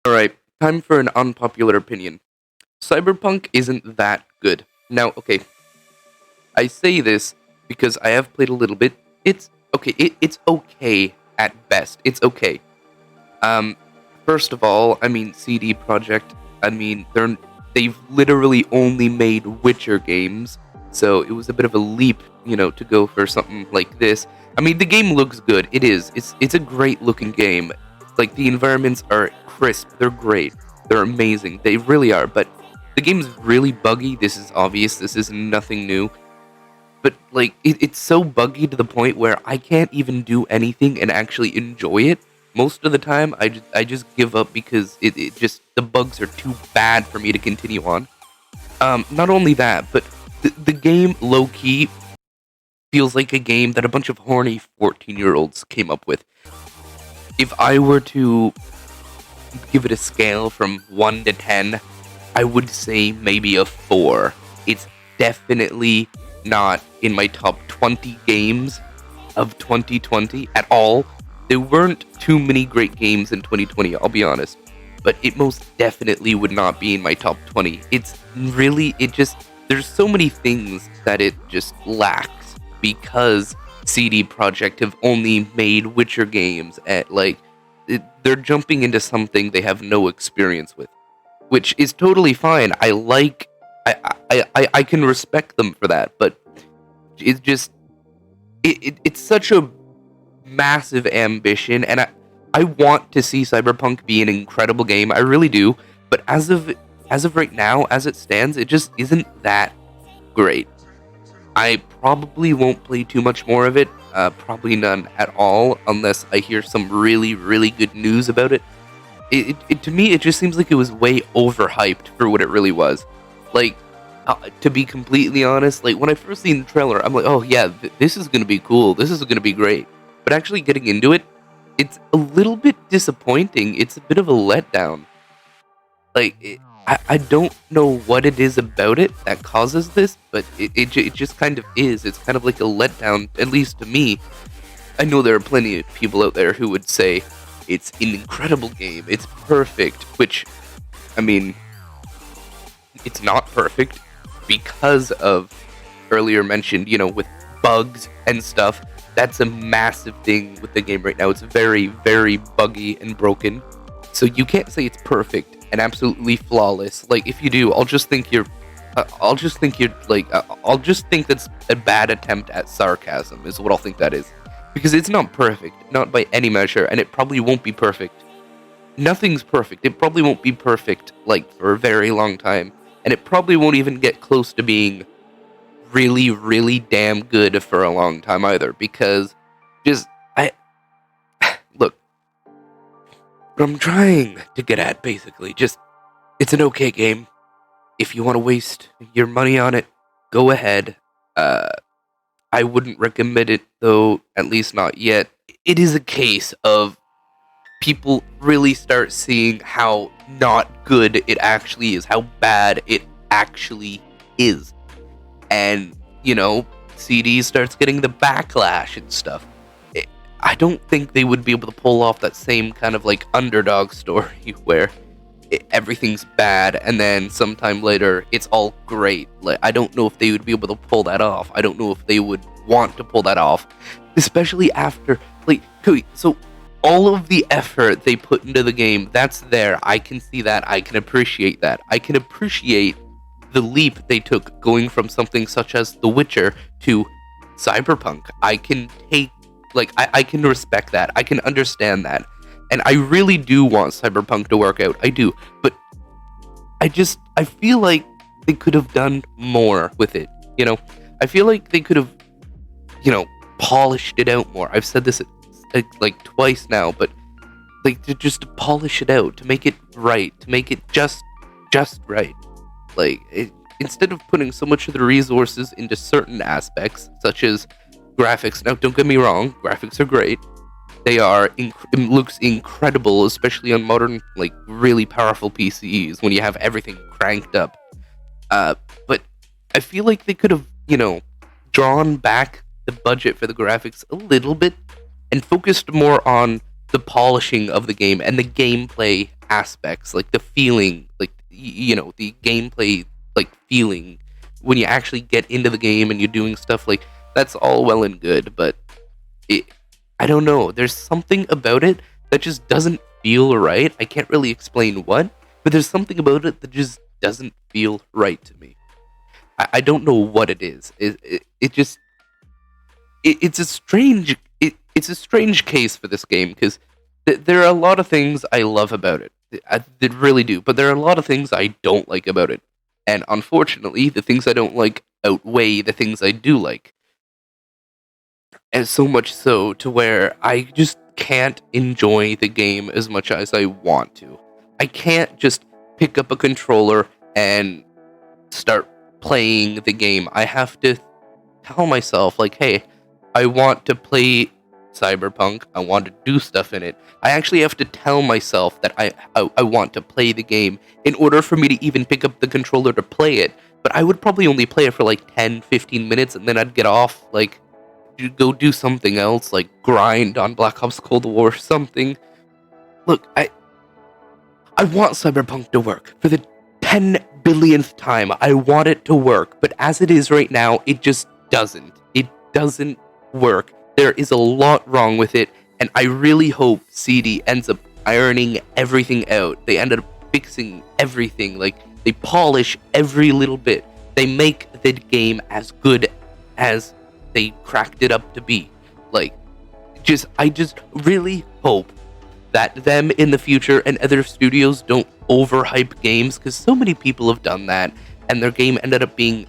Alright, time for an unpopular opinion. Cyberpunk isn't that good. Now, okay, I say this because I have played a little bit. It's okay, it's okay at best. It's okay. Um, First of all, I mean CD Projekt, they've literally only made Witcher games, so it was a bit of a leap, to go for something like this. I mean, the game looks good. It is. It's a great looking game. Like the environments are crisp. They're great. They're amazing. They really are. But the game's really buggy. This is obvious. This is nothing new. But like it's so buggy to the point where I can't even do anything and actually enjoy it. Most of the time, I just give up because it just the bugs are too bad for me to continue on. Not only that, but the game low key feels like a game that a bunch of horny 14-year-olds came up with. If I were to give it a scale from 1 to 10, I would say maybe a 4. It's definitely not in my top 20 games of 2020 at all. There weren't too many great games in 2020, I'll be honest, but it most definitely would not be in my top 20. There's so many things that it just lacks because CD Projekt have only made Witcher games at they're jumping into something they have no experience with, which is totally fine. I can respect them for that, but it's just it's such a massive ambition, and I want to see Cyberpunk be an incredible game. I really do, but as of right now, as it stands, it just isn't that great. I probably won't play too much more of it, probably none at all, unless I hear some really, really good news about it. To me, it just seems like it was way overhyped for what it really was. Like, to be completely honest, like when I first seen the trailer, I'm like, oh yeah, this is gonna be cool. This is gonna be great. But actually getting into it, it's a little bit disappointing. It's a bit of a letdown. I don't know what it is about it that causes this, but it just kind of is. It's kind of like a letdown, at least to me. I know there are plenty of people out there who would say it's an incredible game, it's perfect, which, I mean, it's not perfect because of earlier mentioned, with bugs and stuff. That's a massive thing with the game right now. It's very, very buggy and broken. So you can't say it's perfect and absolutely flawless. Like if you do, I'll just think that's a bad attempt at sarcasm is what I'll think that is. Because it's not perfect, not by any measure, and it probably won't be perfect. Nothing's perfect. It probably won't be perfect like for a very long time, and it probably won't even get close to being really, really damn good for a long time either. Because just I look, what I'm trying to get at basically, just it's an okay game. If you want to waste your money on it, go ahead. I wouldn't recommend it though, at least not yet. It is a case of people really start seeing how not good it actually is, how bad it actually is. And, CD starts getting the backlash and stuff. I don't think they would be able to pull off that same kind of like underdog story where everything's bad and then sometime later it's all great. Like I don't know if they would be able to pull that off. I don't know if they would want to pull that off, especially after so all of the effort they put into the game, that's there. I can see that. I can appreciate that. I can appreciate the leap they took going from something such as The Witcher to Cyberpunk. I can take I can respect that. I can understand that. And I really do want Cyberpunk to work out. I do. But I feel like they could have done more with it. I feel like they could have, polished it out more. I've said this like twice now, but like to just polish it out, to make it right, to make it just right. Instead of putting so much of the resources into certain aspects, such as graphics. Now, don't get me wrong, graphics are great. It looks incredible, especially on modern, really powerful PCs when you have everything cranked up. But I feel like they could have, drawn back the budget for the graphics a little bit and focused more on the polishing of the game and the gameplay aspects, like the feeling, like the gameplay, like feeling when you actually get into the game and you're doing stuff, like that's all well and good, but it, I don't know. There's something about it that just doesn't feel right. I can't really explain what, but there's something about it that just doesn't feel right to me. I don't know what it is. It just it's a strange it's a strange case for this game because there are a lot of things I love about it. I did really do, but there are a lot of things I don't like about it, and unfortunately, the things I don't like outweigh the things I do like, and so much so to where I just can't enjoy the game as much as I want to. I can't just pick up a controller and start playing the game. I have to tell myself, like, hey, I want to play Cyberpunk. I want to do stuff in it. I actually have to tell myself that I want to play the game in order for me to even pick up the controller to play it. But I would probably only play it for like 10, 15 minutes and then I'd get off, like, go do something else, like grind on Black Ops Cold War or something. Look, I want Cyberpunk to work for the 10 billionth time. I want it to work, but as it is right now, it just doesn't. It doesn't work. There is a lot wrong with it, and I really hope CD ends up ironing everything out. They end up fixing everything. Like, they polish every little bit. They make the game as good as they cracked it up to be. Like, I just really hope that them in the future and other studios don't overhype games, because so many people have done that, and their game ended up being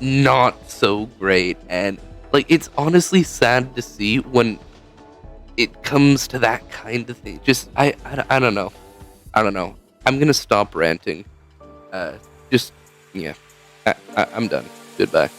not so great. And like, it's honestly sad to see when it comes to that kind of thing. Just I don't know. I don't know. I'm gonna stop ranting. Just yeah. I'm done. Goodbye.